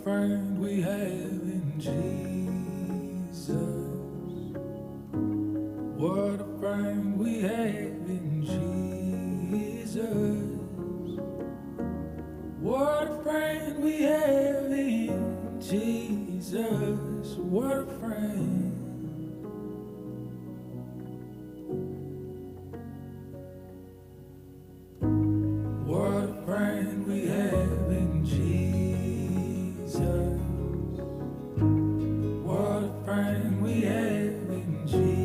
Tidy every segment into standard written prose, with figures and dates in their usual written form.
friend we have in Jesus. What a friend we have in Jesus. What a friend we have in Jesus. What a friend. What a friend we have in Jesus. What a friend we have in Jesus.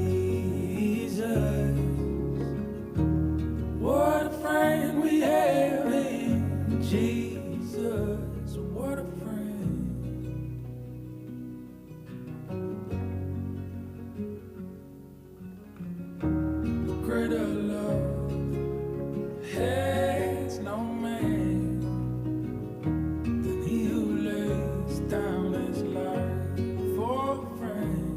What a friend we have in Jesus. What a friend. Greater love has no man than he who lays down his life for a friend.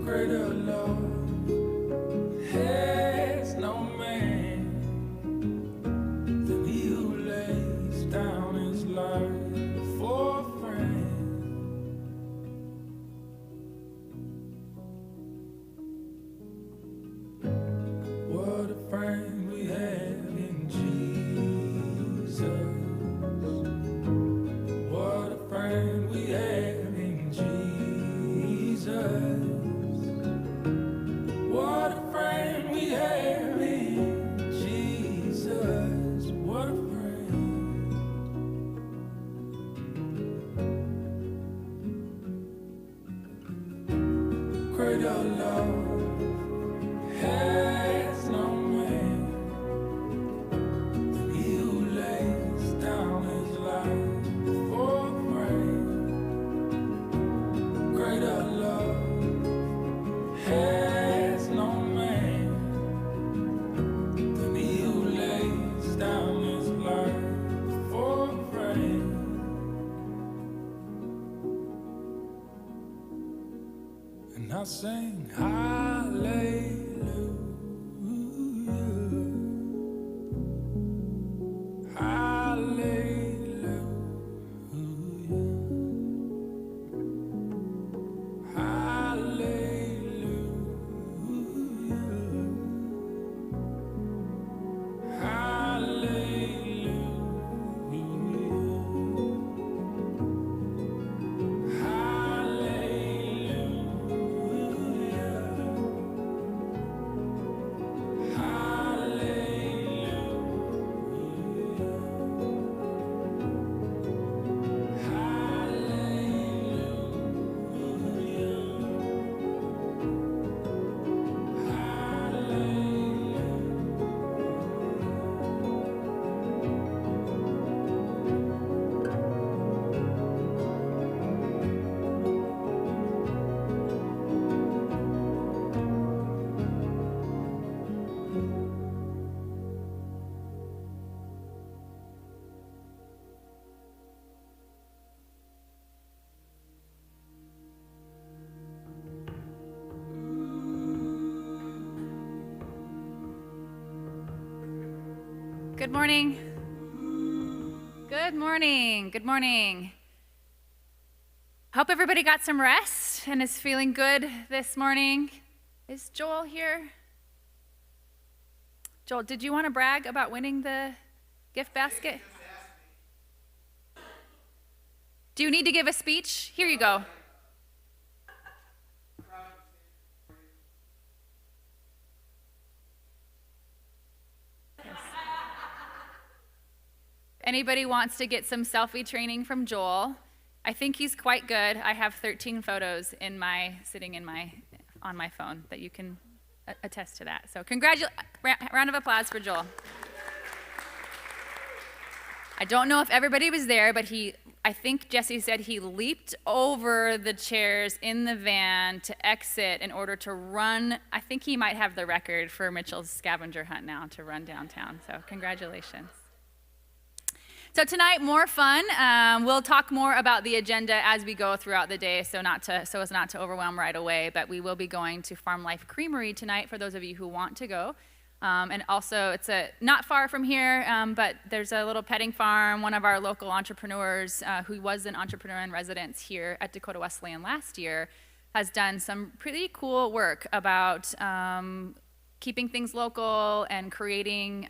Greater love has no man than he who lays down his life for a friend. What a friend we have in Jesus. What a friend we have in Jesus. What a friend we have in Jesus. What a friend. Greater love has no man than he who lays down his life for a friend. Greater love has no man than he who lays down his life for a friend. And I sing hallelujah. Hallelujah. Good morning. Good morning. Good morning. Hope everybody got some rest and is feeling good this morning. Is Joel here? Joel, did you want to brag about winning the gift basket? Do you need to give a speech? Here you go. Anybody wants to get some selfie training from Joel? I think he's quite good. I have 13 photos sitting on my phone that you can attest to that. So round of applause for Joel. I don't know if everybody was there, but I think Jesse said he leaped over the chairs in the van to exit in order to run. I think he might have the record for Mitchell's scavenger hunt now to run downtown. So congratulations. So tonight, more fun. We'll talk more about the agenda as we go throughout the day, so as not to overwhelm right away. But we will be going to Farm Life Creamery tonight for those of you who want to go. And also, it's not far from here, but there's a little petting farm. One of our local entrepreneurs, who was an entrepreneur in residence here at Dakota Wesleyan last year, has done some pretty cool work about keeping things local and creating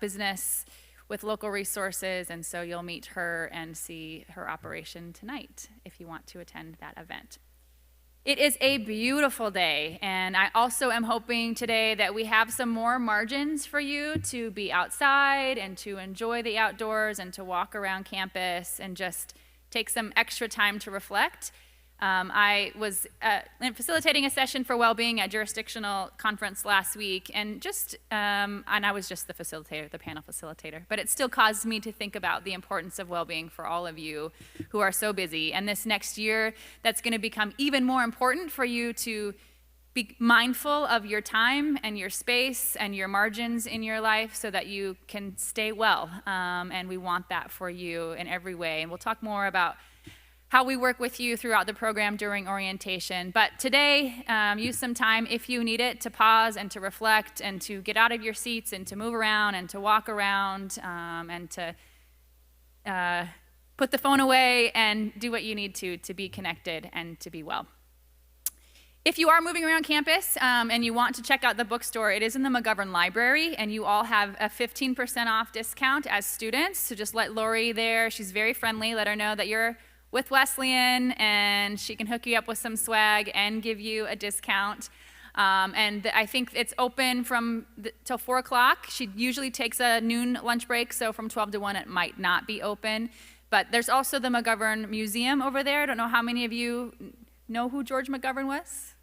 business with local resources. And so you'll meet her and see her operation tonight if you want to attend that event. It is a beautiful day, and I also am hoping today that we have some more margins for you to be outside and to enjoy the outdoors and to walk around campus and just take some extra time to reflect. I was facilitating a session for well-being at jurisdictional conference last week, and I was just the facilitator, the panel facilitator, but it still caused me to think about the importance of well-being for all of you who are so busy. And this next year, that's going to become even more important for you to be mindful of your time and your space and your margins in your life so that you can stay well. And we want that for you in every way. And we'll talk more about how we work with you throughout the program during orientation. But today, use some time, if you need it, to pause and to reflect and to get out of your seats and to move around and to walk around and to put the phone away and do what you need to be connected and to be well. If you are moving around campus and you want to check out the bookstore, it is in the McGovern Library, and you all have a 15% off discount as students. So just let Lori there, she's very friendly, let her know that you're with Wesleyan, and she can hook you up with some swag and give you a discount. And I think it's open till 4 o'clock. She usually takes a noon lunch break, so from 12 to 1 it might not be open. But there's also the McGovern Museum over there. I don't know how many of you know who George McGovern was?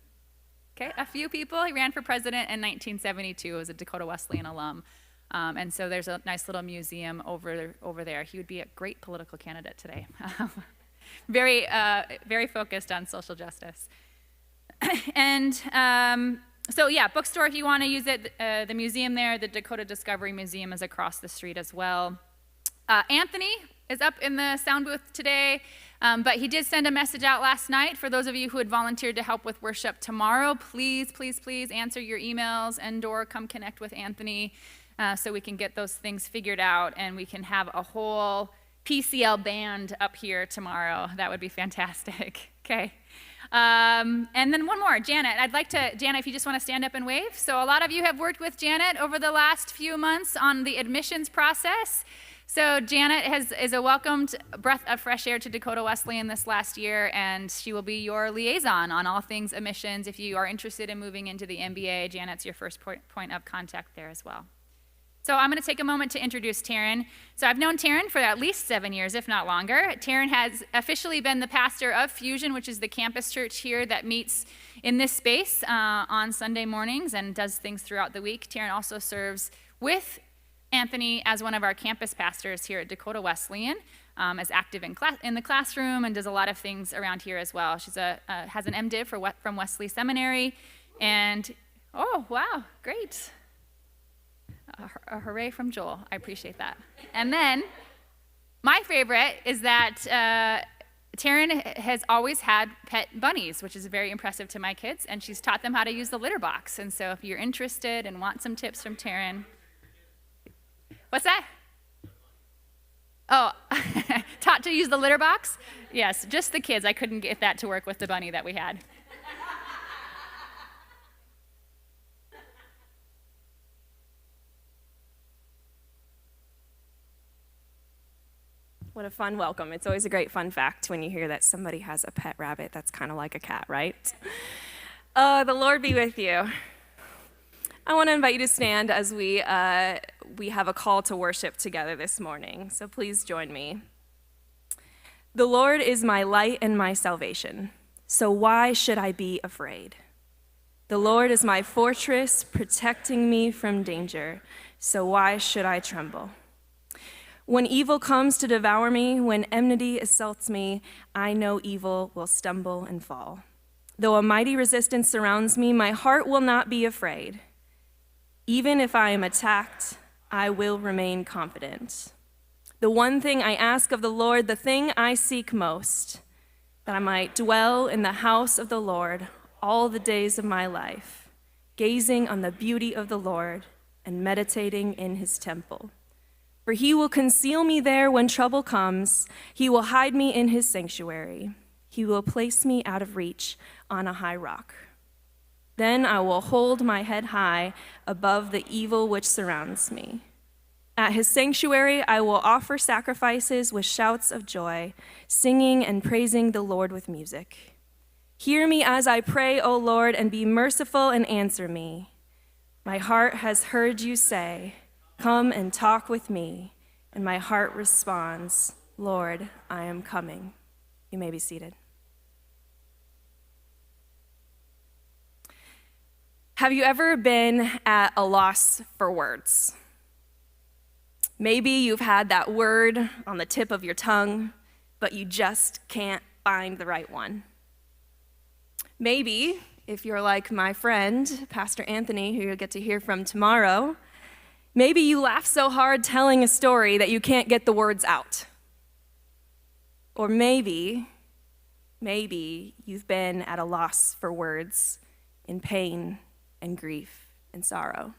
Okay, a few people. He ran for president in 1972 as a Dakota Wesleyan alum. And so there's a nice little museum over there. He would be a great political candidate today. Very focused on social justice. And so yeah, bookstore if you want to use it. The museum there, the Dakota Discovery Museum, is across the street as well. Anthony is up in the sound booth today, but he did send a message out last night for those of you who had volunteered to help with worship tomorrow. Please, please, please answer your emails and/or come connect with Anthony so we can get those things figured out and we can have a whole PCL band up here tomorrow. That would be fantastic. Okay. And then one more, Janet. Janet, if you just want to stand up and wave. So a lot of you have worked with Janet over the last few months on the admissions process. So Janet is a welcomed breath of fresh air to Dakota Wesleyan this last year, and she will be your liaison on all things admissions. If you are interested in moving into the MBA, Janet's your first point of contact there as well. So I'm going to take a moment to introduce Taryn. So I've known Taryn for at least 7 years, if not longer. Taryn has officially been the pastor of Fusion, which is the campus church here that meets in this space on Sunday mornings and does things throughout the week. Taryn also serves with Anthony as one of our campus pastors here at Dakota Wesleyan, is active in the classroom and does a lot of things around here as well. She's has an MDiv from Wesley Seminary, and oh wow, great. A hooray from Joel. I appreciate that. And then my favorite is that Taryn has always had pet bunnies, which is very impressive to my kids, and she's taught them how to use the litter box. And so if you're interested and want some tips from Taryn. What's that? Oh, taught to use the litter box? Yes, just the kids. I couldn't get that to work with the bunny that we had. What a fun welcome. It's always a great fun fact when you hear that somebody has a pet rabbit that's kind of like a cat, right? The Lord be with you. I want to invite you to stand as we have a call to worship together this morning, so please join me. The Lord is my light and my salvation, so why should I be afraid? The Lord is my fortress, protecting me from danger, so why should I tremble? When evil comes to devour me, when enmity assaults me, I know evil will stumble and fall. Though a mighty resistance surrounds me, my heart will not be afraid. Even if I am attacked, I will remain confident. The one thing I ask of the Lord, the thing I seek most, that I might dwell in the house of the Lord all the days of my life, gazing on the beauty of the Lord and meditating in his temple. For he will conceal me there when trouble comes. He will hide me in his sanctuary. He will place me out of reach on a high rock. Then I will hold my head high above the evil which surrounds me. At his sanctuary I will offer sacrifices with shouts of joy, singing and praising the Lord with music. Hear me as I pray, O Lord, and be merciful and answer me. My heart has heard you say, "Come and talk with me." And my heart responds, "Lord, I am coming." You may be seated. Have you ever been at a loss for words? Maybe you've had that word on the tip of your tongue, but you just can't find the right one. Maybe, if you're like my friend, Pastor Anthony, who you'll get to hear from tomorrow, maybe you laugh so hard telling a story that you can't get the words out. Or maybe you've been at a loss for words in pain and grief and sorrow.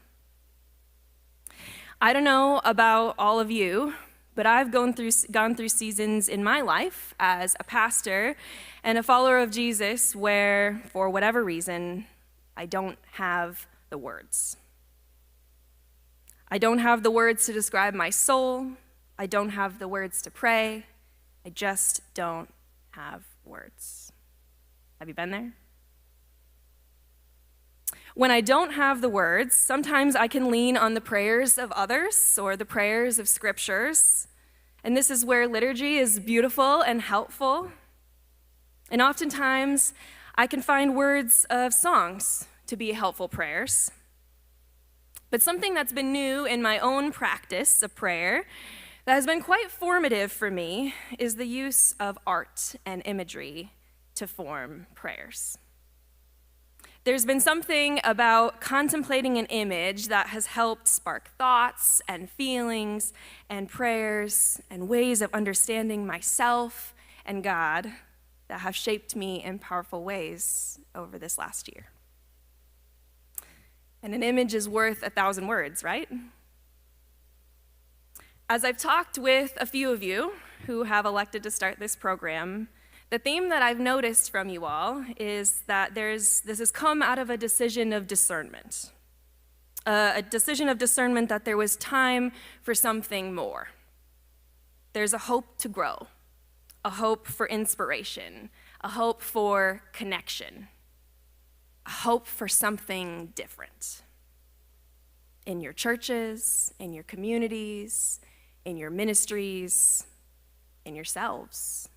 I don't know about all of you, but I've gone through seasons in my life as a pastor and a follower of Jesus where, for whatever reason, I don't have the words. I don't have the words to describe my soul. I don't have the words to pray. I just don't have words. Have you been there? When I don't have the words, sometimes I can lean on the prayers of others or the prayers of scriptures. And this is where liturgy is beautiful and helpful. And oftentimes, I can find words of songs to be helpful prayers. But something that's been new in my own practice of prayer that has been quite formative for me is the use of art and imagery to form prayers. There's been something about contemplating an image that has helped spark thoughts and feelings and prayers and ways of understanding myself and God that have shaped me in powerful ways over this last year. And an image is worth 1,000 words, right? As I've talked with a few of you who have elected to start this program, the theme that I've noticed from you all is that this has come out of a decision of discernment. A decision of discernment that there was time for something more. There's a hope to grow, a hope for inspiration, a hope for connection, a hope for something different. In your churches, in your communities, in your ministries, in yourselves,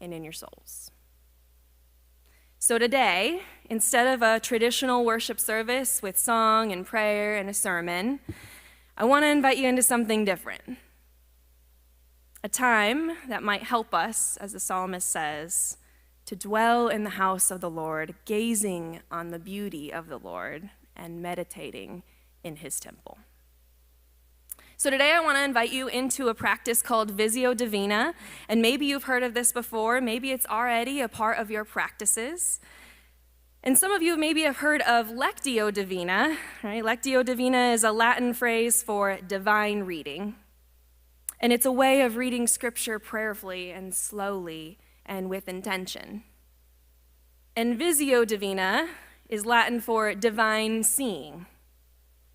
and in your souls. So today, instead of a traditional worship service with song and prayer and a sermon, I want to invite you into something different. A time that might help us, as the psalmist says, to dwell in the house of the Lord, gazing on the beauty of the Lord and meditating in his temple. So today I want to invite you into a practice called Visio Divina, and maybe you've heard of this before, maybe it's already a part of your practices. And some of you maybe have heard of Lectio Divina, right? Lectio Divina is a Latin phrase for divine reading, and it's a way of reading scripture prayerfully and slowly and with intention. And Visio Divina is Latin for divine seeing.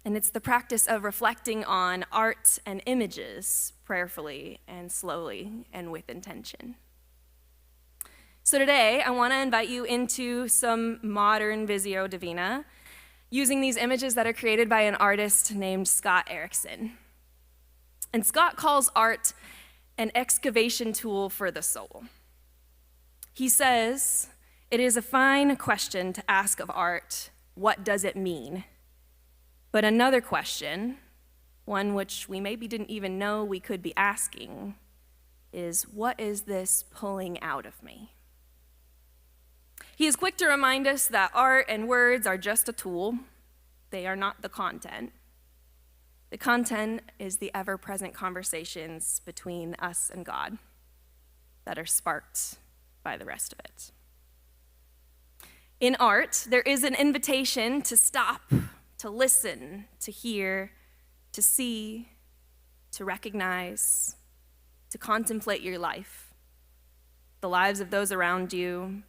And it's the practice of reflecting on art and images prayerfully and slowly and with intention. So today, I want to invite you into some modern Visio Divina using these images that are created by an artist named Scott Erickson. And Scott calls art an excavation tool for the soul. He says, it is a fine question to ask of art, what does it mean? But another question, one which we maybe didn't even know we could be asking, is what is this pulling out of me? He is quick to remind us that art and words are just a tool. They are not the content. The content is the ever-present conversations between us and God that are sparked by the rest of it. In art, there is an invitation to stop, to listen, to hear, to see, to recognize, to contemplate your life, the lives of those around you,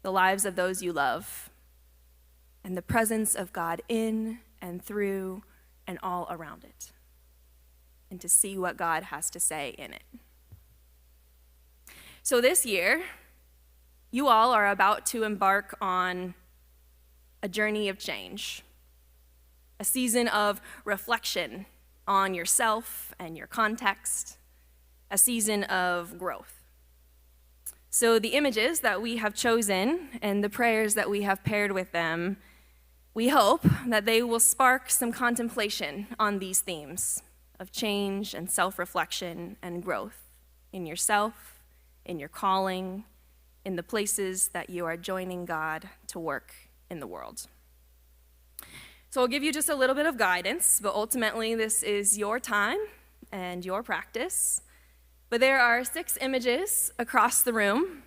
the lives of those you love, and the presence of God in and through and all around it, and to see what God has to say in it. So this year, you all are about to embark on a journey of change, a season of reflection on yourself and your context, a season of growth. So the images that we have chosen and the prayers that we have paired with them, we hope that they will spark some contemplation on these themes of change and self-reflection and growth in yourself, in your calling, in the places that you are joining God to work in the world. So I'll give you just a little bit of guidance, but ultimately this is your time and your practice. But there are 6 images across the room,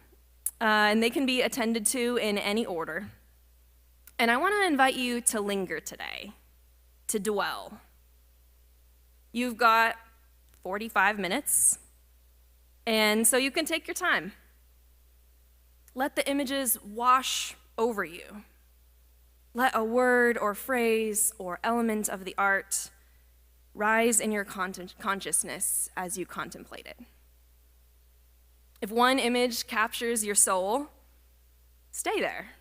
and they can be attended to in any order. And I want to invite you to linger today, to dwell. You've got 45 minutes, and so you can take your time. Let the images wash over you. Let a word or phrase or element of the art rise in your consciousness as you contemplate it. If one image captures your soul, stay there,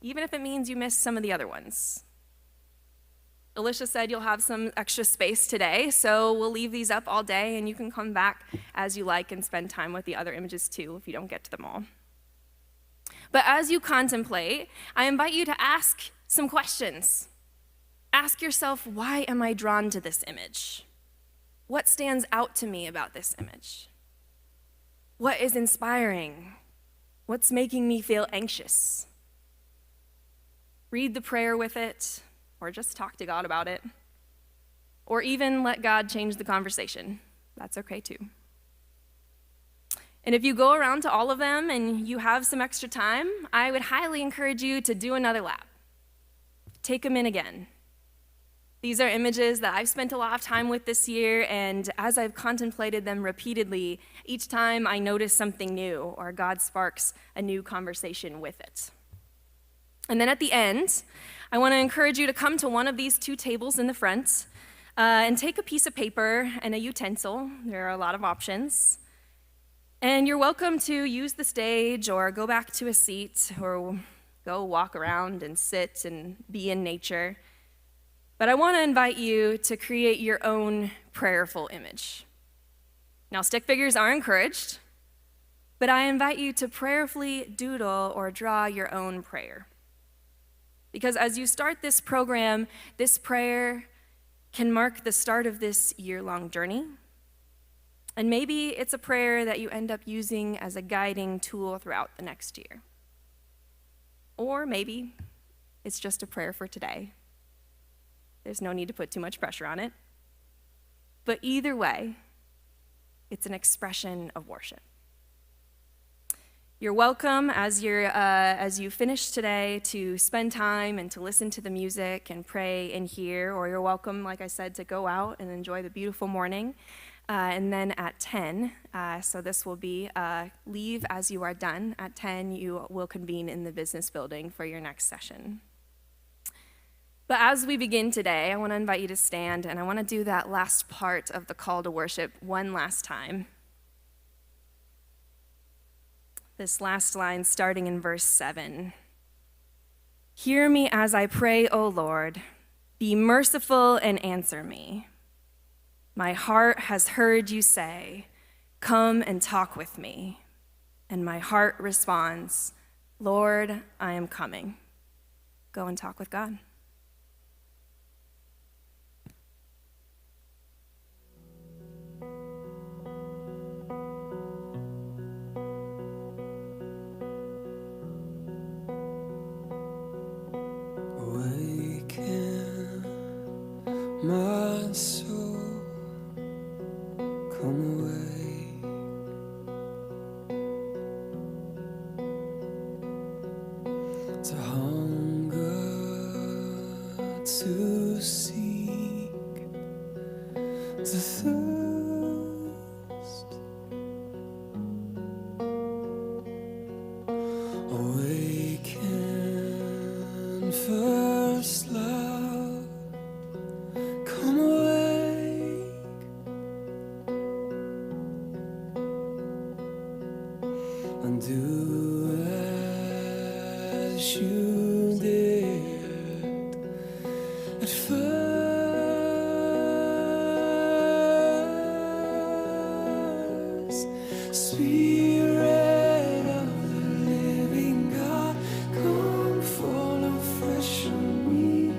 even if it means you miss some of the other ones. Alicia said you'll have some extra space today, so we'll leave these up all day, and you can come back as you like and spend time with the other images too if you don't get to them all. But as you contemplate, I invite you to ask some questions. Ask yourself, why am I drawn to this image? What stands out to me about this image? What is inspiring? What's making me feel anxious? Read the prayer with it, or just talk to God about it. Or even let God change the conversation. That's okay too. And if you go around to all of them and you have some extra time, I would highly encourage you to do another lap. Take them in again. These are images that I've spent a lot of time with this year, and as I've contemplated them repeatedly, each time I notice something new, or God sparks a new conversation with it. And then at the end, I want to encourage you to come to one of these 2 tables in the front and take a piece of paper and a utensil. There are a lot of options. And you're welcome to use the stage or go back to a seat or go walk around and sit and be in nature. But I want to invite you to create your own prayerful image. Now, stick figures are encouraged, but I invite you to prayerfully doodle or draw your own prayer. Because as you start this program, this prayer can mark the start of this year-long journey. And maybe it's a prayer that you end up using as a guiding tool throughout the next year. Or maybe it's just a prayer for today. There's no need to put too much pressure on it. But either way, it's an expression of worship. You're welcome as you finish today to spend time and to listen to the music and pray in here, or you're welcome, like I said, to go out and enjoy the beautiful morning. And then at 10, so this will be leave as you are done. At 10, you will convene in the business building for your next session. But as we begin today, I want to invite you to stand, and I want to do that last part of the call to worship one last time. This last line starting in verse 7. Hear me as I pray, O Lord. Be merciful and answer me. My heart has heard you say, come and talk with me. And my heart responds, Lord, I am coming. Go and talk with God. Awaken my soul, come away. To hunger undo as you did at first. Spirit of the living God, come fall afresh on me.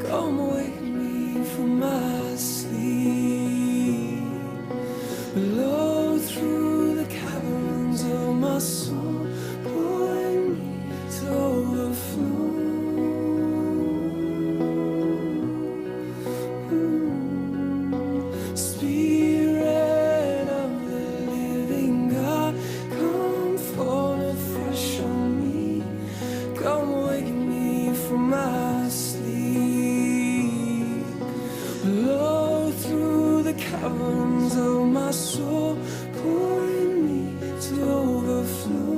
Come wake me from my sleep. Blow through the caverns of my soul, pouring me to overflow. Spirit of the living God, come fall afresh on me. Come wake me from my sleep. Blow through the caverns of my soul, pouring me to overflow.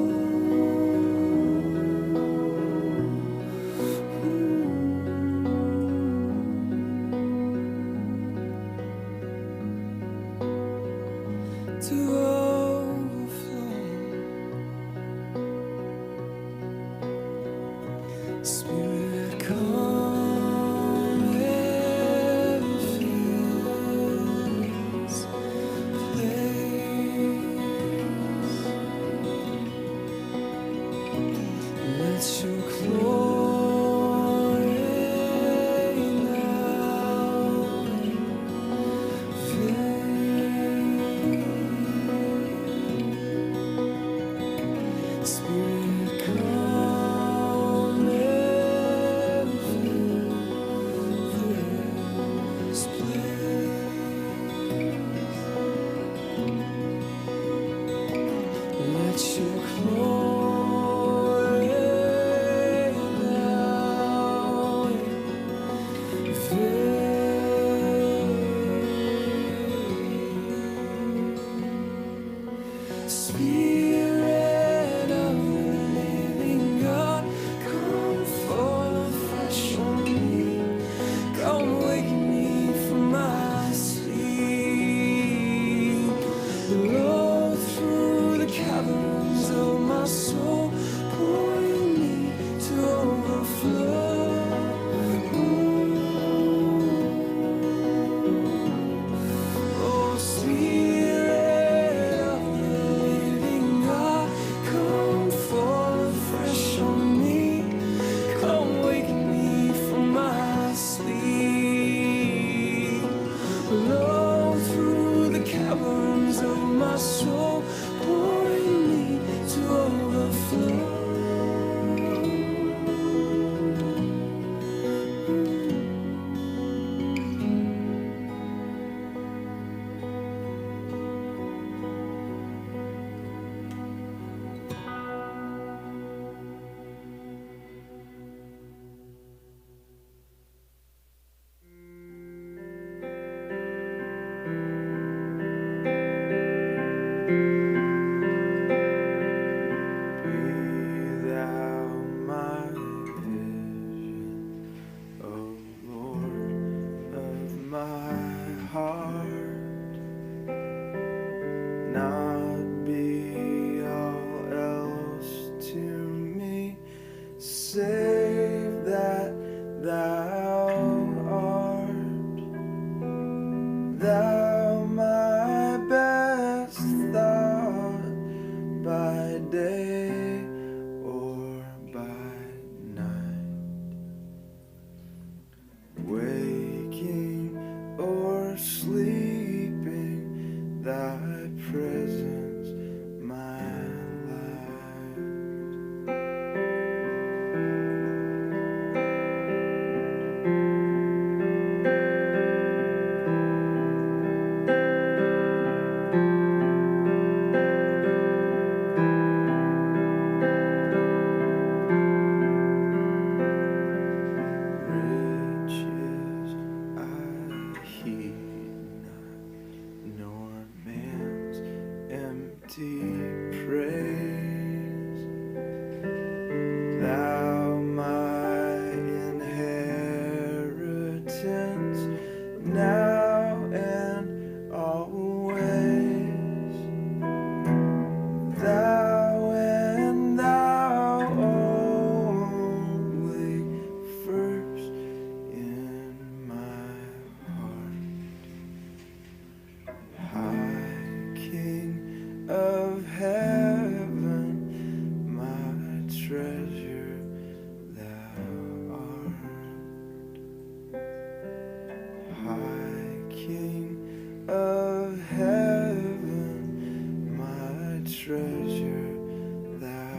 To overflow. Spirit, come and fill this place. Let your glory now fill. Spirit, come and fill this place. Let your glory now fill. Spirit of the living God, come fall afresh on me. Come wake me from my sleep. Blow through the caverns of my soul, pouring me to overflow. Oh, Spirit of the living God, come fall afresh on me. Come wake me from my sleep. Blow through the caverns of my soul, pouring me to overflow. Be thou my vision, O Lord of my heart, not be all else to me, save that thou art. Thou my best thought by day or by night, waking or sleeping, thy presence my life. Riches I heed not, nor man's empty praise. Thou my inheritance, now and always. Thou treasure thou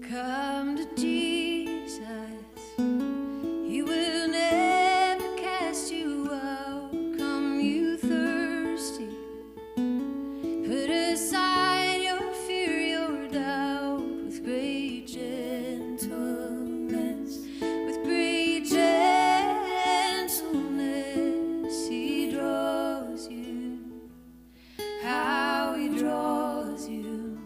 Come to Jesus, He will never cast you out. Come, you thirsty, put aside your fear, your doubt, with great gentleness, with great gentleness, He draws you. How He draws you.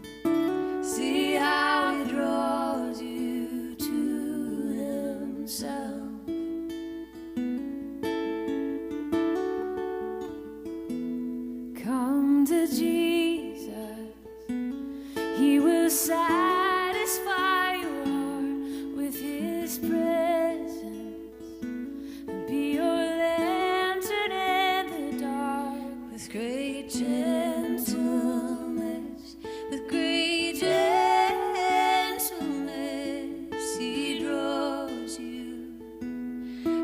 See how He draws you to Himself. Come to Jesus, He will satisfy your heart with His presence, be your lantern in the dark, with great gentleness, with great gentleness, He draws you.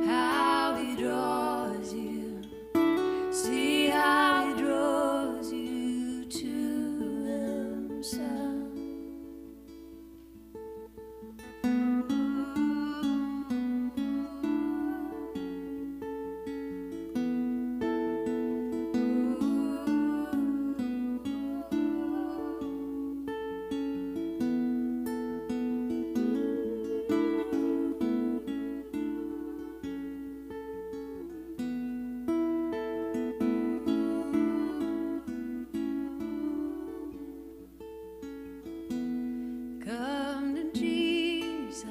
How He draws you. See how He draws you to Himself. Come to Jesus,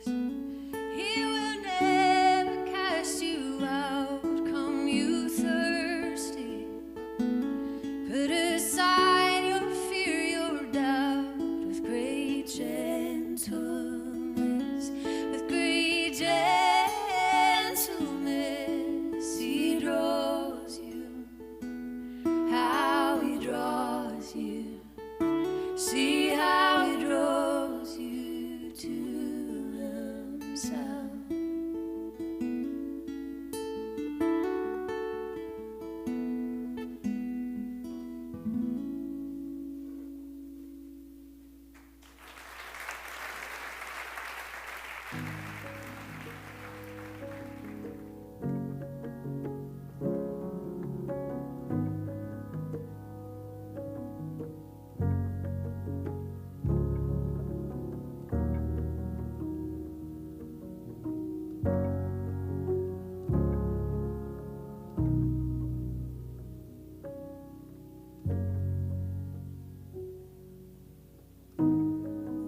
He will never cast you out. Come, you thirsty, put aside your fear, your doubt, with great gentleness, with great gentleness, He draws you. How He draws you. See how He draws you to Himself.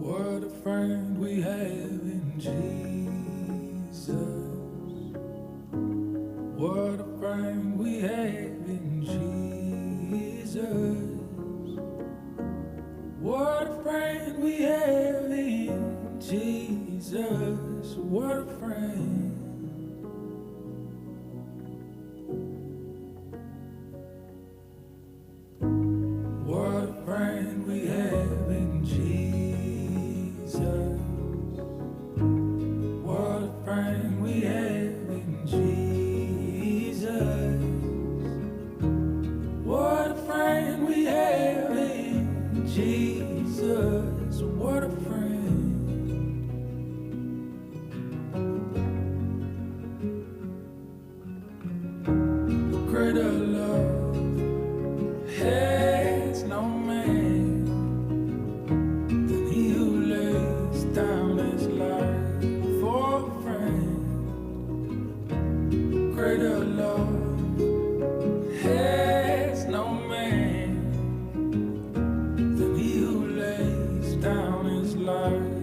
What a friend we have in Jesus. What a friend we have in Jesus. What a friend we have in what a friend. What a friend we have in Jesus. What a friend we have in Jesus. What a friend we have in Jesus. What a friend. Greater love has no man than he who lays down his life for a friend. Greater love has no man than he who lays down his life